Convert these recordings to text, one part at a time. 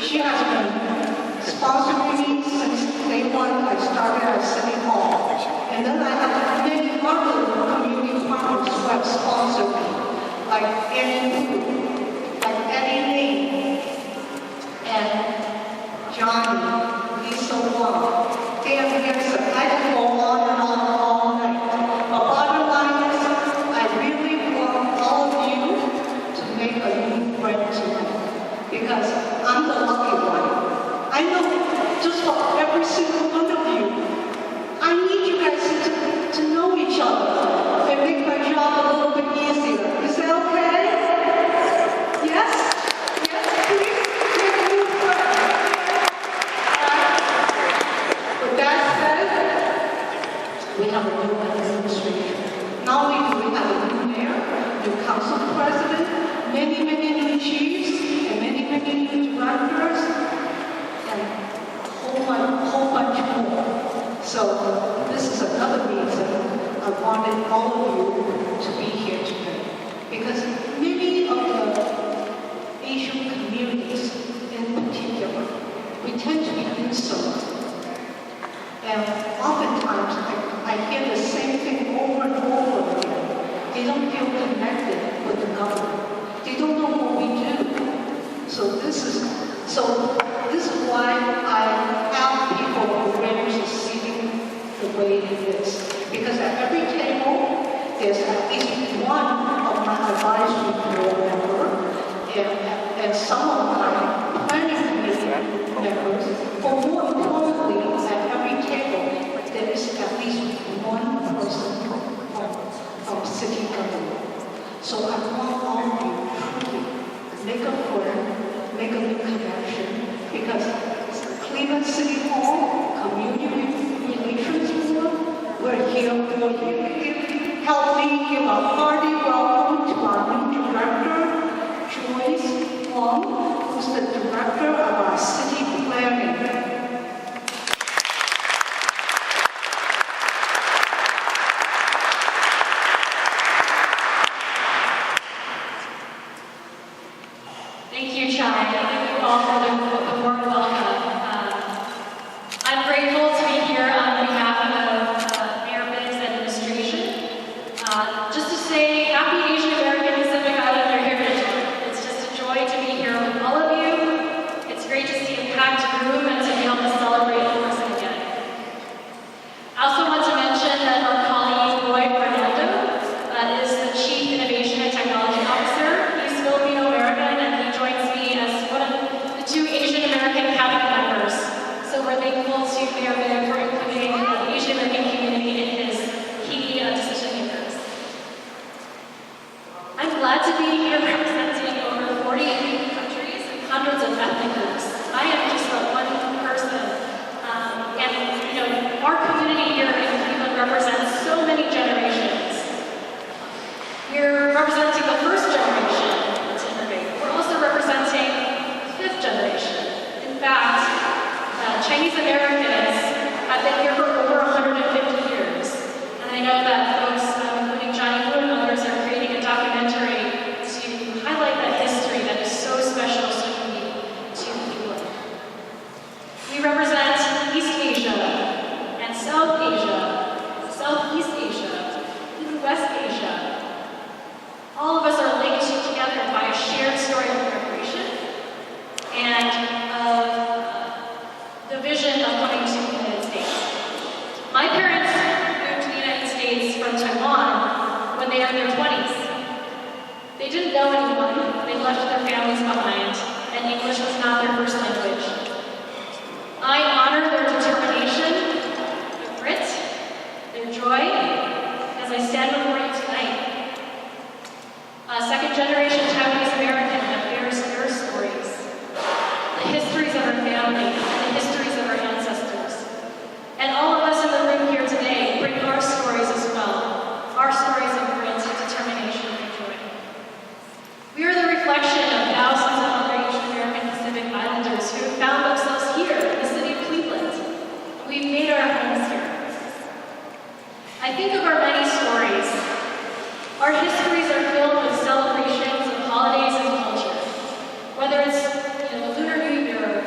She has been sponsoring me since day one I started at City Hall. And then I have many other community partners who have sponsored me, like Annie Wu, like Eddie Lee, and Johnny, Lisa Wong, Dan Hanson. I can go on and on all night. But bottom line is, I really want all of you to make a new friend tonight, because I'm the lucky one. I know just for every single one of you, I need you guys to know each other and make my job a little bit easier. Is that okay? Yes? Yes, please? Make a new friend. With that said, we have a new administration. Not only do we have a new mayor, new council president, many new chiefs, and many new directors, and a whole bunch more. So this is another reason I wanted all of you to be here today. Because many of the Asian communities in particular, we tend to be insular. And oftentimes I hear the same thing over and over again. They don't feel connected with the government. They don't know what we do. So this is why I have people arrange the seating the way it is. Because at every table, there's at least one of my advisory board member and some of my planning committee members. Or more importantly, at every table, there is at least one person from city government. So I want all of you truly make a friend, make a new connection, because Cleveland City Hall, Community Relations Board, we're here for you. Help me give a hearty welcome to our new director, Joyce Wong, who's the director of our city planning. Thank you, Chai. Thank you all for the warm welcome. I'm grateful to be here on behalf of Mayor Binns' administration. Just to say, Happy Asian American Pacific Islander Heritage. It's just a joy to be here with all of you. It's great to see a packed room and to be able to celebrate in person again. I also want to mention that our colleague, Roy Fernando, is the Chief Innovation and Technology Officer. He's Filipino American, and he joins me as one of the two Asian American cabinet members. So we're thankful to Mayor Bin for including the Asian American community in his key decision makers. I'm glad to be here representing over 40 countries and hundreds of ethnic groups. I am just one person, and our community here in Cleveland represents so many generations. We're representing the first generation to immigrate. We're also representing the fifth generation. In fact, Chinese Americans have been here for over 150 years. And I know that folks, including Johnny Wu and others, are creating a documentary to highlight that history that is so special, so unique to Cleveland. We represent East Asia and South Asia, Southeast Asia, even West Asia. All of us are linked together by a shared story of immigration and of the vision of coming to the United States. My parents moved to the United States from Taiwan when they were in their 20s. They didn't know anyone, they left their families behind, and English was not their first language. I honor their determination, their grit, their joy, as I stand before you tonight. A second-generation Taiwanese American that bears their stories, the histories of our family, and the histories of our ancestors. And all of us in the room here today bring our stories as well, our stories of grit, determination, and joy. We are the reflection of thousands of other Asian American Pacific Islanders who have found themselves here in the city of Cleveland. We've made our homes here. I think of our many stories. Our histories are filled with celebrations of holidays and culture. Whether it's Lunar New Year,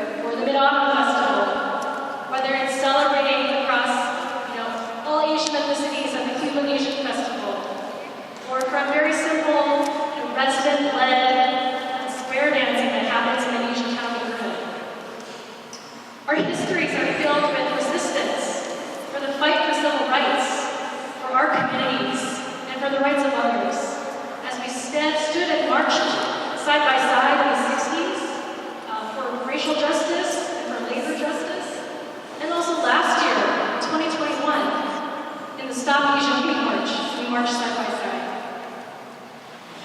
racial justice and for labor justice. And also last year, 2021, in the Stop Asian Hate March, we marched side by side.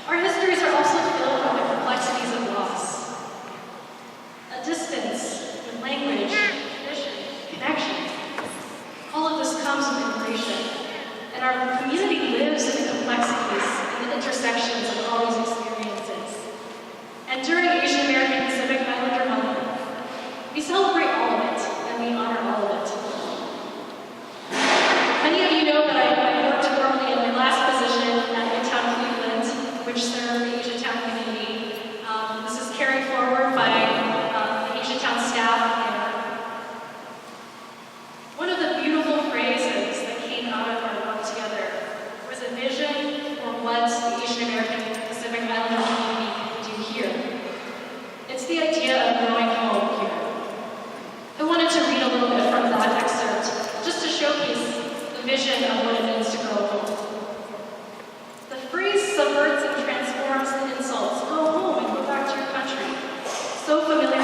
Our histories are also filled with the complexities of loss. A distance with language, tradition, connection. All of this comes with immigration. And our community lives in the complexities and the intersections of all these experiences. And during Asian American Pacific Islander Month, we celebrate all of it and we honor all of it. Many of you know that I worked firmly in my last position at Midtown Cleveland, which served the Asiatown community. This is carried forward by the Asiatown staff there. One of the beautiful phrases that came out of our work together was a vision for what the Asian American Pacific Islander community can do here. It's the idea of growing home here. I wanted to read a little bit from that excerpt, just to showcase the vision of what it means to grow home. The phrase subverts and transforms the insults, go home and go back to your country, so familiar